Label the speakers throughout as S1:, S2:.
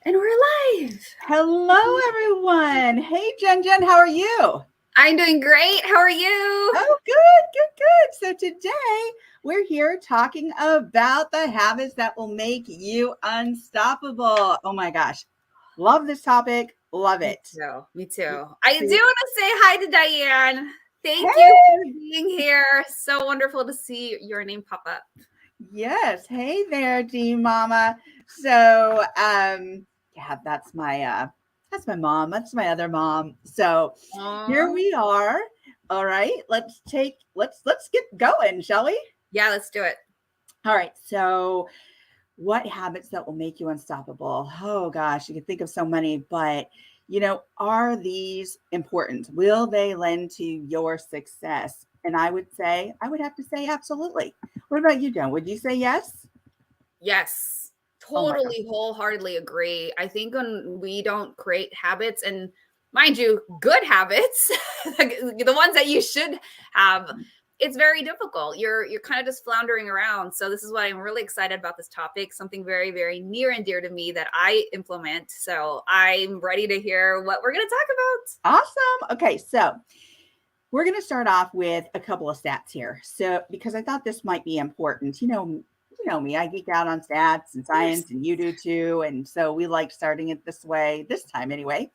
S1: And we're live.
S2: Hello, everyone. Hey, Jen, how are you?
S1: I'm doing great. How are you?
S2: Oh, good. So today we're here talking about the habits that will make you unstoppable. Oh my gosh. Love this topic. Love it.
S1: Me too. I do want to say hi to Diane. Thank
S2: Hey.
S1: you for being here. So wonderful to see your name pop up.
S2: Yes. Hey there, D Mama. So, yeah, that's my mom. That's my other mom. So here we are. All right, let's get going, shall we?
S1: Yeah, let's do it.
S2: All right. So what habits that will make you unstoppable? Oh gosh, you can think of so many, but are these important? Will they lend to your success? And I would have to say absolutely. What about you, Jen? Would you say yes?
S1: Yes, totally, wholeheartedly agree. I think when we don't create habits, and mind you, good habits, the ones that you should have, it's very difficult. You're kind of just floundering around. So this is why I'm really excited about this topic, something very, very near and dear to me that I implement. So I'm ready to hear what we're going to talk
S2: about. Awesome. Okay, so we're going to start off with a couple of stats here. So because I thought this might be important. You know me, I geek out on stats and science, and you do too. And so we like starting it this time anyway.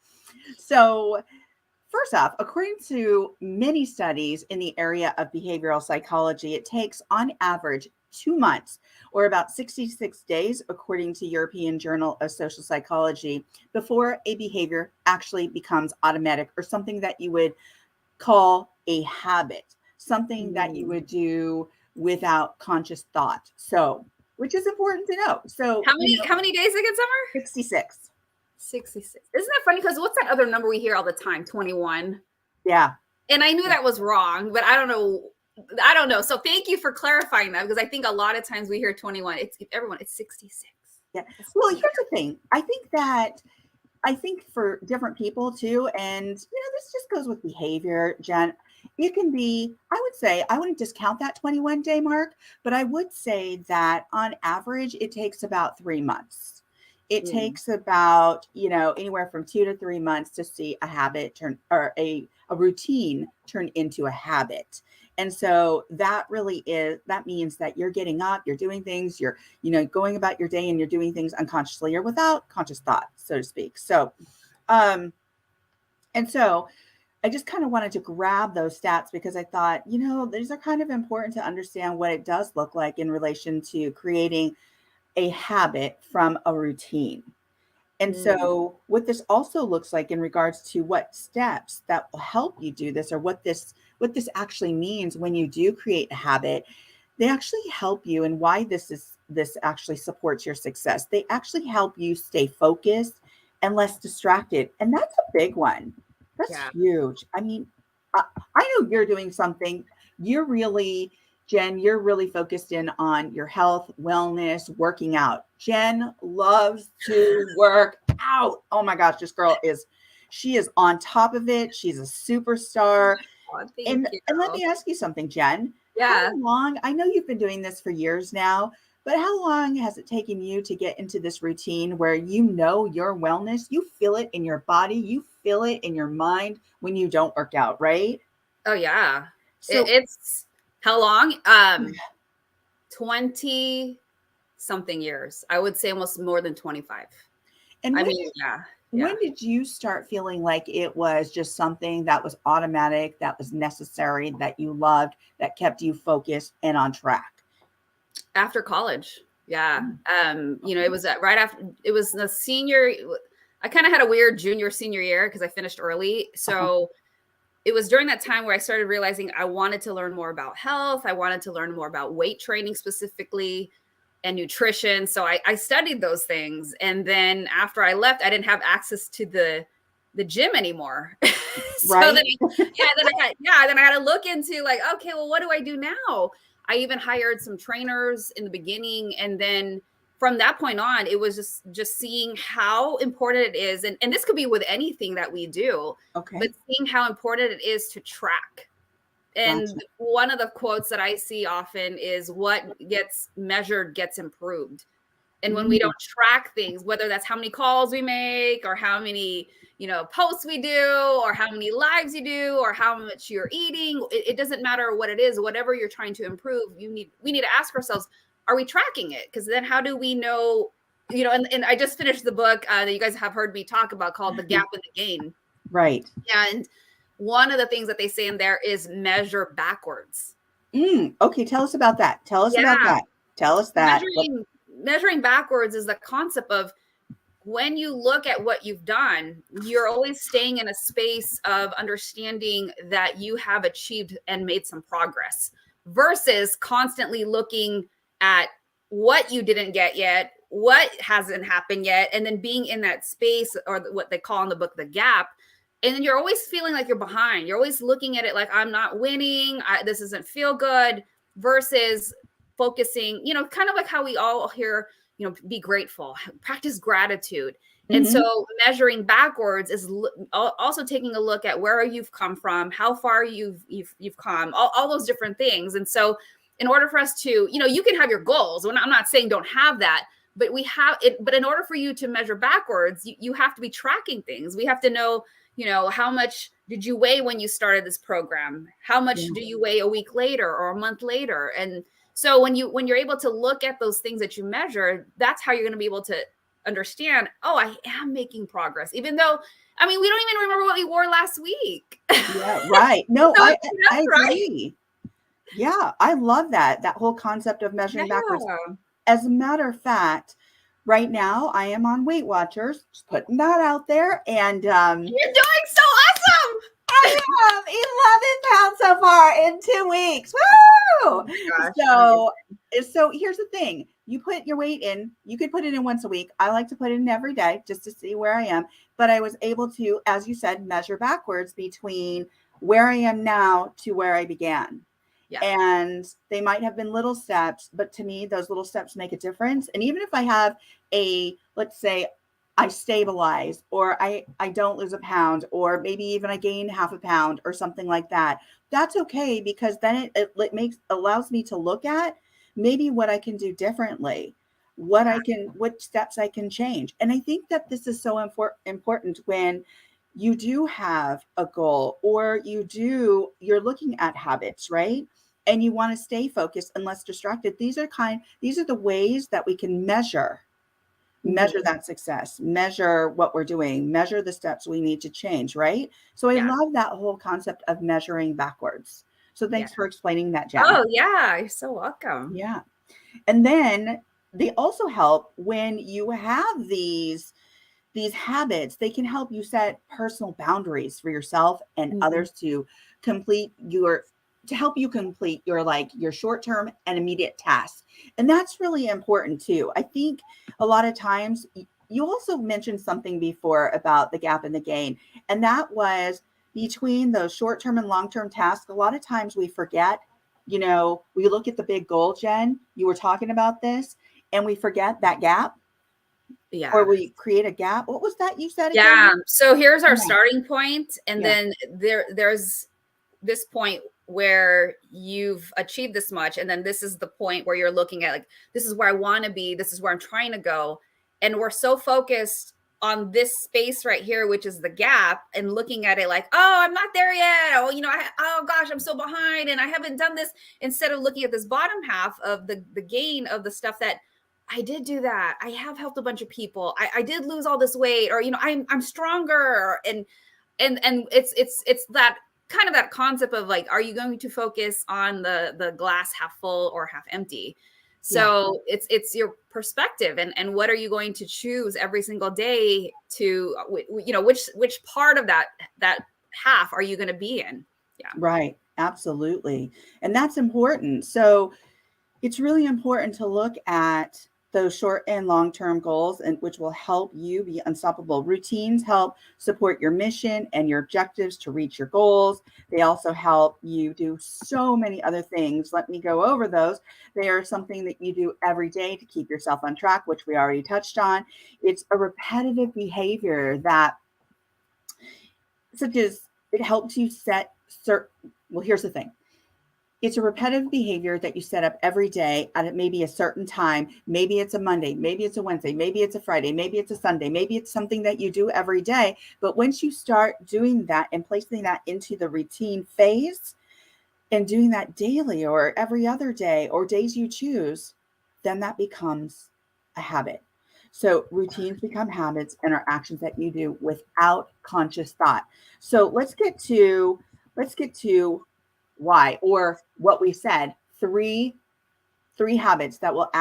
S2: So first off, according to many studies in the area of behavioral psychology, it takes on average 2 months, or about 66 days, according to European Journal of Social Psychology, before a behavior actually becomes automatic or something that you would call a habit, something that you would do without conscious thought. So, which is important to know. So,
S1: how many days again, Summer?
S2: 66.
S1: 66. Isn't that funny? Because what's that other number we hear all the time? 21.
S2: Yeah.
S1: And I knew that was wrong, but I don't know. So thank you for clarifying that, because I think a lot of times we hear 21. It's 66.
S2: Yeah. Well, here's the thing. I think for different people too, and this just goes with behavior, Jen. It can be, I would say, I wouldn't discount that 21 day mark, but I would say that on average, it takes about 3 months. It takes about, anywhere from 2 to 3 months to see a habit turn, or a routine turn into a habit. And so that means that you're getting up, you're doing things, you're, going about your day, and you're doing things unconsciously or without conscious thought, so to speak. So, and so I just kind of wanted to grab those stats because I thought, these are kind of important to understand what it does look like in relation to creating a habit from a routine. And so what this also looks like in regards to what steps that will help you do this, or what this actually means when you do create a habit, they actually help you, and why this actually supports your success. They actually help you stay focused and less distracted. And that's a big one. That's huge. I mean, I know you're doing something. Jen, you're really focused in on your health, wellness, working out. Jen loves to work out. Oh my gosh, this girl she is on top of it. She's a superstar.
S1: Oh,
S2: and let me ask you something, Jen.
S1: Yeah.
S2: How long, I know you've been doing this for years now, but how long has it taken you to get into this routine where your wellness, you feel it in your body, you feel it in your mind when you don't work out, right?
S1: Oh yeah. So it's how long? 20 something years. I would say almost more than 25.
S2: And when did you start feeling like it was just something that was automatic, that was necessary, that you loved, that kept you focused and on track?
S1: After college. Yeah. It was right after, it was the senior. I kind of had a weird junior, senior year because I finished early. So it was during that time where I started realizing I wanted to learn more about health. I wanted to learn more about weight training specifically and nutrition. So I studied those things. And then after I left, I didn't have access to the gym anymore. So
S2: right.
S1: Then I had to look into like, okay, well, what do I do now? I even hired some trainers in the beginning. And then from that point on, it was just seeing how important it is. And this could be with anything that we do, but seeing how important it is to track. And one of the quotes that I see often is what gets measured gets improved. And when we don't track things, whether that's how many calls we make or how many, posts we do or how many lives you do or how much you're eating, it doesn't matter what it is, whatever you're trying to improve, we need to ask ourselves, are we tracking it? Because then how do we know, and I just finished the book that you guys have heard me talk about called The Gap and the Gain.
S2: Right.
S1: And one of the things that they say in there is measure backwards.
S2: Okay. Tell us about that. Tell us about that. Tell us that.
S1: Measuring backwards is the concept of when you look at what you've done, you're always staying in a space of understanding that you have achieved and made some progress versus constantly looking at what you didn't get yet, what hasn't happened yet, and then being in that space or what they call in the book, the gap. And then you're always feeling like you're behind. You're always looking at it like, I'm not winning. This doesn't feel good versus focusing, kind of like how we all hear, be grateful, practice gratitude. And so measuring backwards is also taking a look at where you've come from, how far you've come, all those different things. And so in order for us to, you can have your goals. I'm not saying don't have that, but we have it. But in order for you to measure backwards, you have to be tracking things. We have to know, how much did you weigh when you started this program? How much do you weigh a week later or a month later? And so when you're able to look at those things that you measure, that's how you're going to be able to understand, oh, I am making progress, even though, we don't even remember what we wore last week.
S2: Yeah, right. No,
S1: So,
S2: I agree. Yeah, I love that whole concept of measuring backwards. As a matter of fact, right now I am on Weight Watchers, just putting that out there. And
S1: you're doing so awesome.
S2: I have 11 pounds so far in 2 weeks. Woo!
S1: Oh
S2: So here's the thing. You put your weight in, you could put it in once a week. I like to put it in every day just to see where I am. But I was able to, as you said, measure backwards between where I am now to where I began. Yeah. And they might have been little steps, but to me, those little steps make a difference. And even if I have let's say I stabilize or I don't lose a pound, or maybe even I gain half a pound or something like that, that's okay, because then it allows me to look at maybe what I can do differently, what steps I can change. And I think that this is so important when you do have a goal or you're looking at habits, right? And you want to stay focused and less distracted. These are the ways that we can measure that success, measure what we're doing, measure the steps we need to change, right? So I love that whole concept of measuring backwards. So thanks for explaining that, Jen.
S1: Oh, yeah. You're so welcome.
S2: Yeah. And then they also help when you have these habits. They can help you set personal boundaries for yourself and others to help you complete your short-term and immediate tasks. And that's really important too. I think a lot of times you also mentioned something before about the gap and the gain, and that was between those short-term and long-term tasks. A lot of times we forget, we look at the big goal, Jen, you were talking about this, and we forget that gap. Yeah. Or we create a gap. What was that you said again?
S1: Yeah. So here's our starting point. And then there's this point where you've achieved this much. And then this is the point where you're looking at this is where I want to be. This is where I'm trying to go. And we're so focused on this space right here, which is the gap, and looking at it like, oh, I'm not there yet. Oh, oh gosh, I'm so behind and I haven't done this, instead of looking at this bottom half of the gain of the stuff that I did do that. I have helped a bunch of people. I did lose all this weight, or, I'm stronger. And it's that kind of that concept of are you going to focus on the glass half full or half empty? So it's your perspective, and what are you going to choose every single day to, which part of that half are you going to be in? Yeah.
S2: Right. Absolutely. And that's important. So it's really important to look at those short and long-term goals, and which will help you be unstoppable. Routines help support your mission and your objectives to reach your goals. They also help you do so many other things. Let me go over those. They are something that you do every day to keep yourself on track, which we already touched on. It's a repetitive behavior that, such as, it helps you set certain, well, here's the thing. It's a repetitive behavior that you set up every day at maybe a certain time. Maybe it's a Monday, maybe it's a Wednesday, maybe it's a Friday, maybe it's a Sunday, maybe it's something that you do every day. But once you start doing that and placing that into the routine phase and doing that daily or every other day or days you choose, then that becomes a habit. So routines become habits and are actions that you do without conscious thought. So let's get to why, or what we said, three habits that will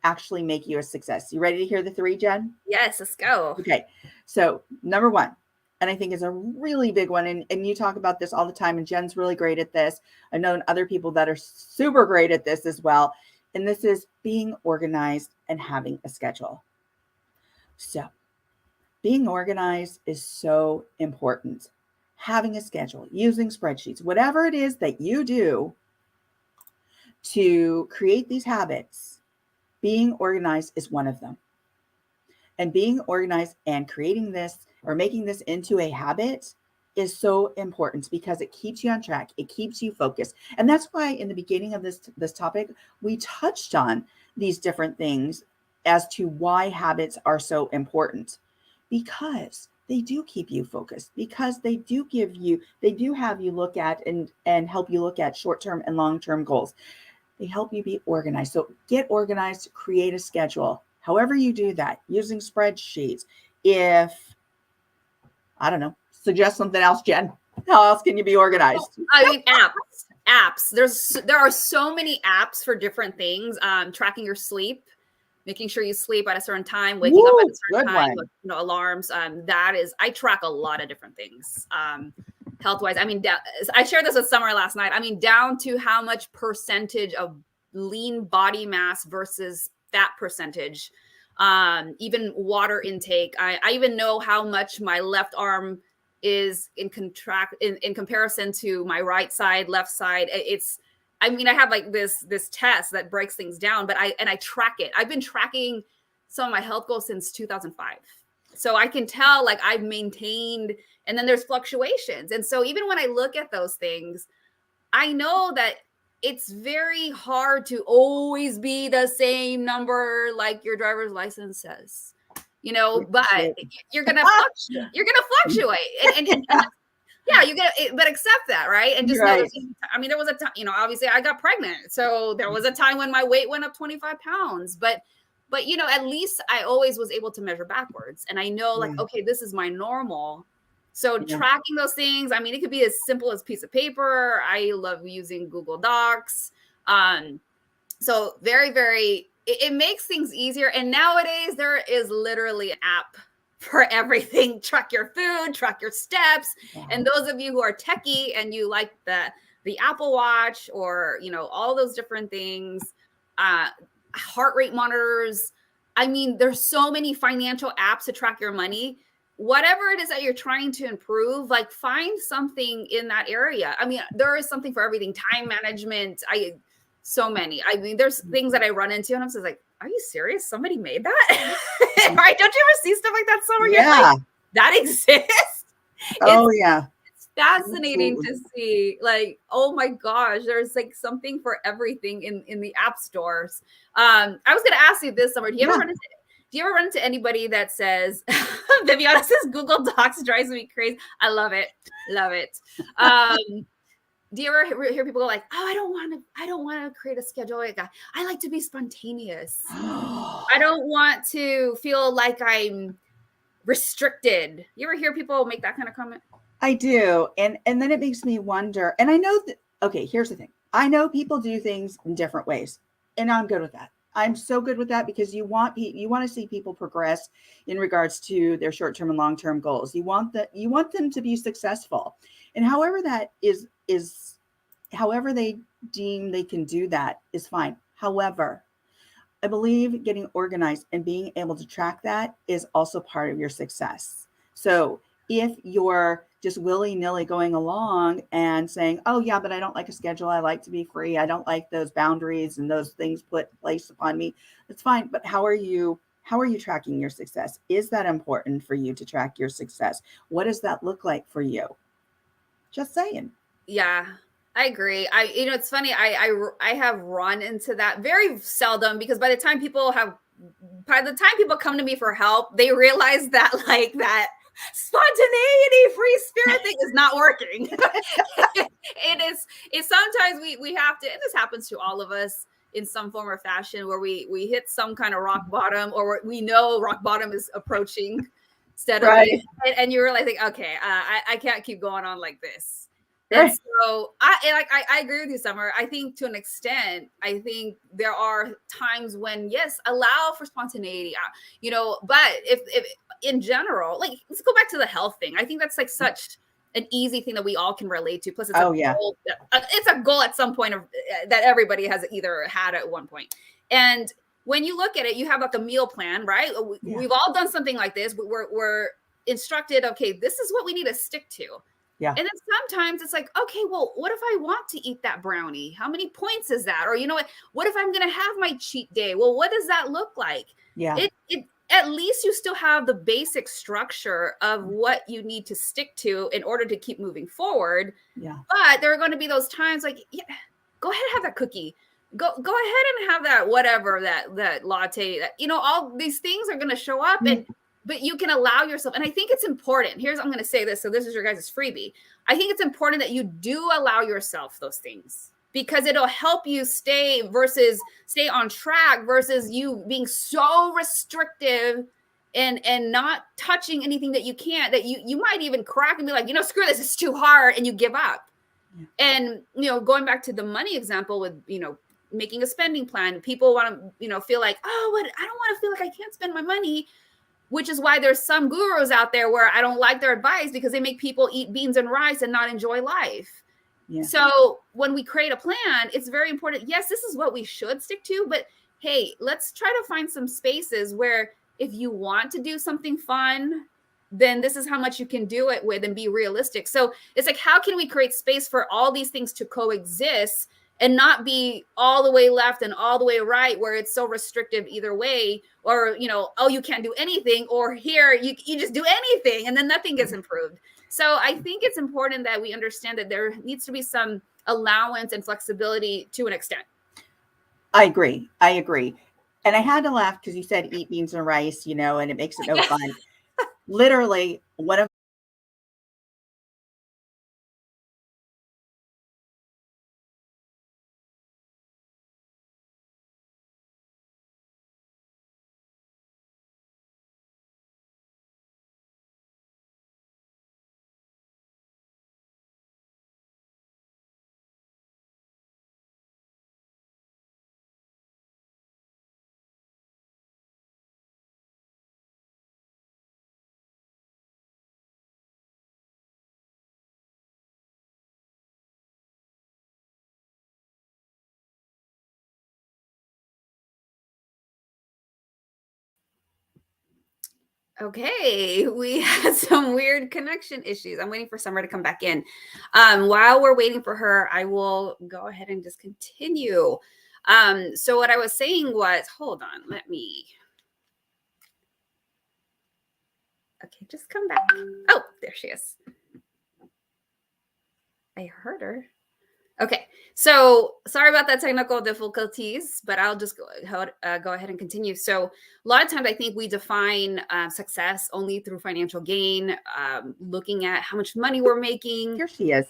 S2: actually make you a success. You ready to hear the three, Jen?
S1: Yes, let's go.
S2: Okay. So number one, and I think is a really big one, and you talk about this all the time, and Jen's really great at this. I've known other people that are super great at this as well. And this is being organized and having a schedule. So being organized is so important. Having a schedule, using spreadsheets, whatever it is that you do to create these habits, being organized is one of them. And being organized and creating this or making this into a habit is so important because it keeps you on track. It keeps you focused. And that's why in the beginning of this topic, we touched on these different things as to why habits are so important, because they do keep you focused, because they do have you look at and help you look at short-term and long-term goals. They help you be organized. So get organized, create a schedule. However you do that, using spreadsheets. If, I don't know, suggest something else, Jen. How else can you be organized?
S1: I mean, apps. There are so many apps for different things. Tracking your sleep, making sure you sleep at a certain time, waking up at a certain time, with, alarms. I track a lot of different things. Health wise, I mean, I shared this with Summer last night. I mean, down to how much percentage of lean body mass versus fat percentage, even water intake. I even know how much my left arm is in comparison to my right side, left side. I mean, I have like this test that breaks things down, but I track it. I've been tracking some of my health goals since 2005. So I can tell like I've maintained, and then there's fluctuations. And so even when I look at those things, I know that it's very hard to always be the same number like your driver's license says, but you're going to fluctuate. You're going to fluctuate. And yeah, you get it, but accept that, right? And just know that, I mean, there was a time, obviously I got pregnant. So there was a time when my weight went up 25 pounds, but at least I always was able to measure backwards. And I know like, okay, this is my normal. So tracking those things, I mean, it could be as simple as a piece of paper. I love using Google Docs. So very, very, it makes things easier. And nowadays there is literally an app for everything. Track your food, track your steps. And those of you who are techie and you like the Apple Watch or, all those different things, heart rate monitors. I mean, there's so many financial apps to track your money. Whatever it is that you're trying to improve, like find something in that area. I mean, there is something for everything. Time management. So many. I mean, there's things that I run into and I'm just like, are you serious? Somebody made that? Right? Don't you ever see stuff like that somewhere? Yeah. You're like, that exists. It's fascinating to see. Like, oh my gosh, there's like something for everything in the app stores. I was going to ask you this, Summer. Do you ever run into anybody that says, Viviana says Google Docs drives me crazy? I love it. Love it. Do you ever hear people go like, oh, I don't want to create a schedule. I like to be spontaneous. I don't want to feel like I'm restricted. You ever hear people make that kind of comment?
S2: I do. And then it makes me wonder. And I know that, okay, here's the thing. I know people do things in different ways, and I'm good with that. I'm so good with that because you want to see people progress in regards to their short-term and long-term goals. You want them to be successful. And however that is however they deem they can do that is fine. However, I believe getting organized and being able to track that is also part of your success. So if you're just willy-nilly going along and saying, oh yeah, but I don't like a schedule. I like to be free. I don't like those boundaries and those things placed upon me. That's fine. But how are you tracking your success? Is that important for you to track your success? What does that look like for you? Just saying.
S1: Yeah. I agree. It's funny. I have run into that very seldom, because by the time people come to me for help, they realize that like that spontaneity, free spirit thing is not working. It's sometimes we have to, and this happens to all of us in some form or fashion, where we hit some kind of rock bottom, or we know rock bottom is approaching steadily,
S2: Right.
S1: and you're like, okay, I can't keep going on like this. And
S2: Right.
S1: so I agree with you, Summer. I think to an extent, I think there are times when, yes, allow for spontaneity, but if in general, like, let's go back to the health thing. I think that's like such an easy thing that we all can relate to. Plus, it's
S2: Oh,
S1: a
S2: yeah.
S1: goal. It's a goal at some point that everybody has either had at one point. And when you look at it, you have like a meal plan, right?
S2: Yeah.
S1: We've all done something like this. We're instructed, okay, this is what we need to stick to.
S2: Yeah.
S1: And then sometimes it's like, okay, well, what if I want to eat that brownie? How many points is that? Or, what if I'm going to have my cheat day? Well, what does that look like?
S2: Yeah.
S1: It at least you still have the basic structure of what you need to stick to in order to keep moving forward.
S2: Yeah.
S1: But there are going to be those times like, yeah, go ahead and have that cookie. Go ahead and have that whatever, that latte, all these things are going to show up, but you can allow yourself. And I think it's important. I'm going to say this. So this is your guys' freebie. I think it's important that you do allow yourself those things, because it'll help you stay on track versus you being so restrictive and not touching anything that you can't, that you might even crack and be like, screw this, it's too hard, and you give up. Yeah. And, going back to the money example with, making a spending plan, people want to, feel like, oh, I don't want to feel like I can't spend my money, which is why there's some gurus out there where I don't like their advice, because they make people eat beans and rice and not enjoy life. Yeah. So when we create a plan, it's very important. Yes, this is what we should stick to, but hey, let's try to find some spaces where if you want to do something fun, then this is how much you can do it with, and be realistic. So it's like, how can we create space for all these things to coexist and not be all the way left and all the way right, where it's so restrictive either way, or, oh, you can't do anything, or here you just do anything and then nothing gets improved. So I think it's important that we understand that there needs to be some allowance and flexibility to an extent.
S2: I agree. And I had to laugh because you said eat beans and rice, and it makes it no fun. Literally, one of
S1: Okay, we had some weird connection issues. I'm waiting for Summer to come back in. While we're waiting for her, I will go ahead and just continue. So what I was saying was, hold on, okay, just come back. Oh, there she is. I heard her. Okay, so sorry about that technical difficulties, but I'll just go ahead and continue. So a lot of times I think we define success only through financial gain, looking at how much money we're making.
S2: Here she is.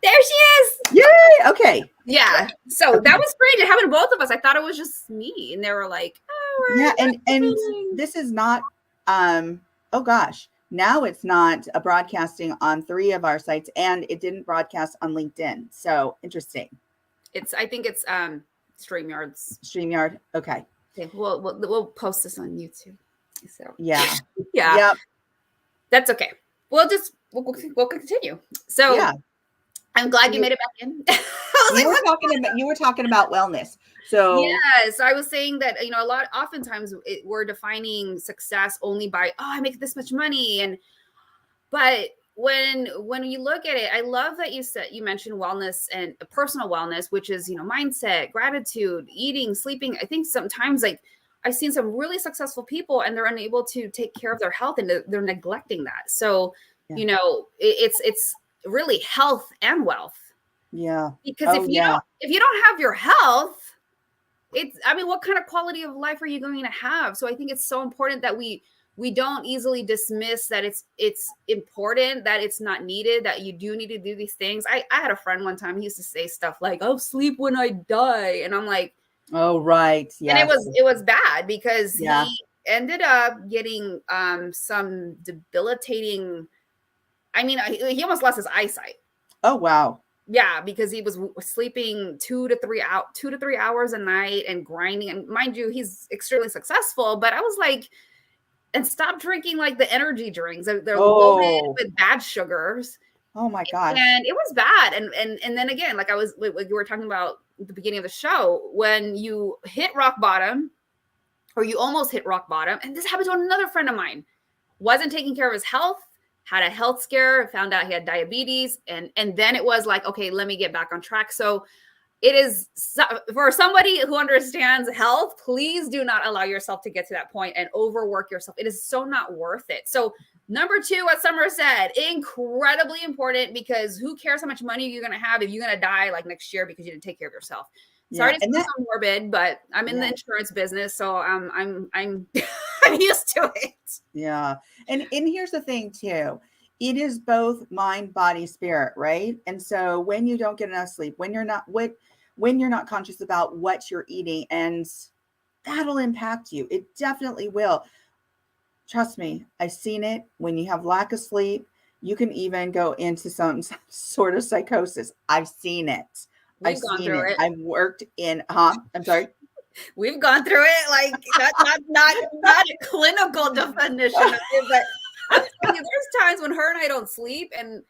S1: There she is.
S2: Yay. Okay.
S1: Yeah. So that was great. It happened to both of us. I thought it was just me. And they were like, oh,
S2: yeah. And this is not, oh gosh. Now it's not a broadcasting on 3 of our sites, and it didn't broadcast on LinkedIn. So interesting.
S1: I think it's
S2: StreamYard. Okay.
S1: We'll post this on YouTube. So
S2: yeah.
S1: Yep. That's okay. We'll continue. So yeah. I'm glad you made it back in.
S2: You were talking about wellness. So
S1: yes, I was saying that, oftentimes we're defining success only by, oh, I make this much money. But when you look at it, I love that you mentioned wellness and personal wellness, which is, mindset, gratitude, eating, sleeping. I think sometimes, like, I've seen some really successful people and they're unable to take care of their health, and they're neglecting that. So, it's really health and wealth.
S2: Yeah.
S1: Because
S2: Oh, yeah.
S1: if you don't have your health, I mean, what kind of quality of life are you going to have? So I think it's so important that we don't easily dismiss that it's important, that it's not needed, that you do need to do these things. I had a friend one time, he used to say stuff like, "I'll sleep when I die." And I'm like,
S2: Oh, right.
S1: and
S2: Yes.
S1: it was bad because
S2: Yeah.
S1: he ended up getting some debilitating, I mean, he almost lost his eyesight.
S2: Oh, wow.
S1: Yeah, because he was sleeping 2 to 3 hours a night and grinding. And mind you, he's extremely successful. But I was like, and stop drinking like the energy drinks. They're loaded
S2: Oh,
S1: with bad sugars,
S2: oh my gosh.
S1: and it was bad. And then again, like like you were talking about at the beginning of the show, when you hit rock bottom, or you almost hit rock bottom, and this happened to another friend of mine, wasn't taking care of his health, had a health scare, found out he had diabetes, and then it was like, okay, let me get back on track. So it is, for somebody who understands health, please do not allow yourself to get to that point and overwork yourself. It is so not worth it. So number two, what Summer said, incredibly important, because who cares how much money you're going to have if you're going to die like next year because you didn't take care of yourself. Sorry
S2: Yeah.
S1: to
S2: And
S1: sound
S2: that,
S1: so morbid, but I'm in the
S2: yeah.
S1: insurance business, so I'm I'm used to it.
S2: Yeah. And here's the thing too. It is both mind, body, spirit, right? And so when you don't get enough sleep, when you're not conscious about what you're eating, and that'll impact you. It definitely will. Trust me, I've seen it. When you have lack of sleep, you can even go into some sort of psychosis. I've seen it. I've
S1: We've gone
S2: seen
S1: through
S2: it.
S1: it.
S2: I've worked in, I'm sorry.
S1: We've gone through it, like not a clinical definition of it, but I'm telling you, there's times when her and I don't sleep, and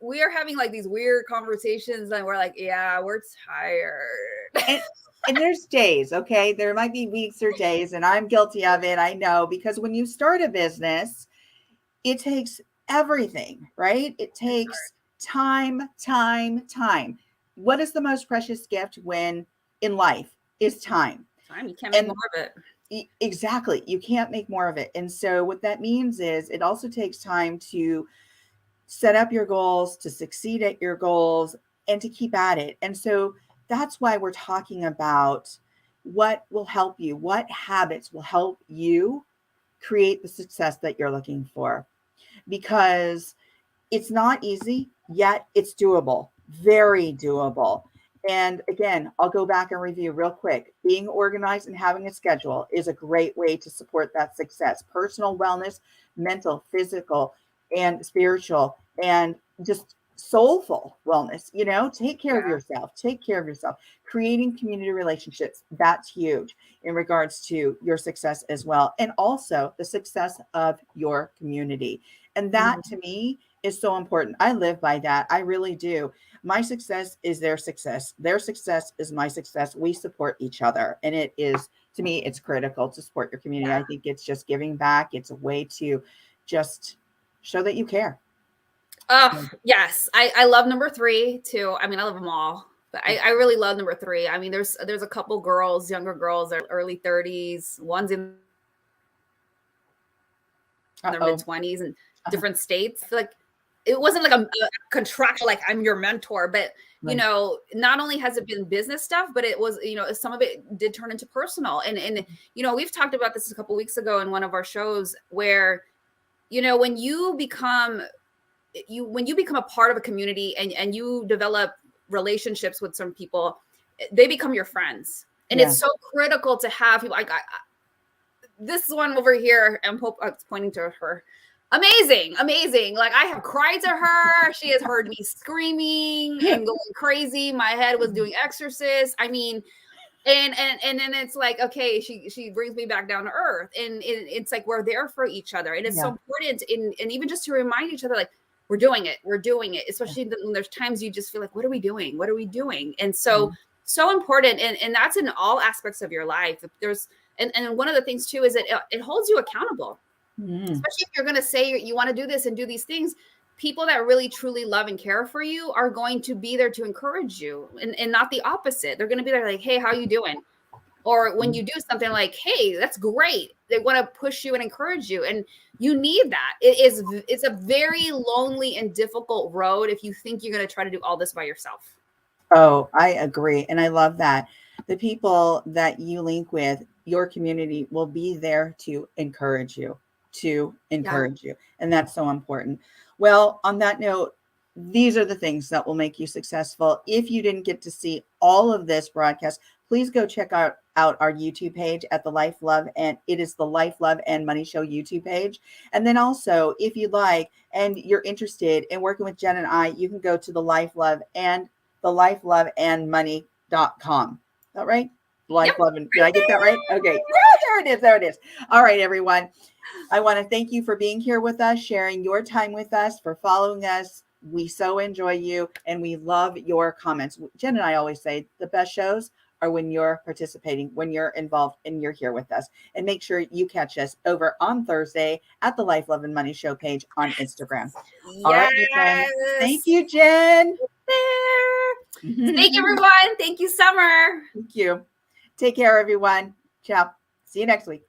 S1: we are having like these weird conversations, and we're like, yeah, we're tired.
S2: And and there's days, okay? There might be weeks or days, and I'm guilty of it. I know, because when you start a business, it takes everything, right? It takes time, time, time. What is the most precious gift when in life is time?
S1: Time, you can't make
S2: And
S1: more of it.
S2: exactly, you can't make more of it. And so what that means is it also takes time to set up your goals, to succeed at your goals, and to keep at it. And so that's why we're talking about what will help you, what habits will help you create the success that you're looking for. Because it's not easy, yet it's doable, very doable. And again, I'll go back and review real quick. Being organized and having a schedule is a great way to support that success. Personal wellness, mental, physical, and spiritual, and just soulful wellness. Take care of
S1: Yeah.
S2: yourself. Take care of yourself. Creating community relationships, that's huge in regards to your success as well. And also the success of your community. And that
S1: Mhm.
S2: to me is so important. I live by that. I really do. My success is their success. Their success is my success. We support each other. And it is, to me, it's critical to support your community.
S1: Yeah.
S2: I think it's just giving back. It's a way to just show that you care.
S1: Oh,
S2: So,
S1: yes. I love number three too. I mean, I love them all, but I really love number three. I mean, there's a couple girls, younger girls, they're early 30s, one's in their mid
S2: uh-oh.
S1: 20s, and
S2: Uh-huh.
S1: different states. Like, it wasn't like a contractual, like I'm your mentor, but
S2: Right.
S1: not only has it been business stuff, but it was, some of it did turn into personal. And we've talked about this a couple weeks ago in one of our shows where, when you become a part of a community, and you develop relationships with some people, they become your friends. And
S2: Yeah.
S1: it's so critical to have people like this one over here. I'm pointing to her. Amazing, amazing. Like, I have cried to her. She has heard me screaming and going crazy. My head was doing exorcist. I mean, and then it's like, okay, she brings me back down to earth, and it's like we're there for each other, and it's so
S2: Yeah.
S1: important, and even just to remind each other, like, we're doing it,
S2: Yeah.
S1: especially when there's times you just feel like, what are we doing? And so important, and that's in all aspects of your life. If there's and one of the things too is that it holds you accountable,
S2: Mm.
S1: especially if you're going to say you want to do this and do these things. People that really truly love and care for you are going to be there to encourage you, and not the opposite. They're going to be there like, hey, how you doing? Or when you do something like, hey, that's great, they want to push you and encourage you, and you need that. It's a very lonely and difficult road if you think you're going to try to do all this by yourself.
S2: Oh, I agree. And I love that. The people that you link with, your community will be there to encourage you, to
S1: Yeah.
S2: encourage you. And that's so important. Well, on that note, these are the things that will make you successful. If you didn't get to see all of this broadcast, please go check out our YouTube page at the Life Love, and it is the Life Love and Money Show YouTube page. And then also, if you'd like and you're interested in working with Jen and I, you can go to the Life Love and thelifeloveandmoney.com. Is that right?
S1: Yep.
S2: Life Love and, did I get that right? Okay. Yeah, there it is. There it is. All right, everyone. I want to thank you for being here with us, sharing your time with us, for following us. We so enjoy you and we love your comments. Jen and I always say the best shows are when you're participating, when you're involved and you're here with us. And make sure you catch us over on Thursday at the Life, Love, and Money Show page on Instagram. All right, my friends. Thank
S1: Yes.
S2: you, Jen.
S1: There. Thank you, everyone. Thank you, Summer.
S2: Thank you. Take care, everyone. Ciao. See you next week.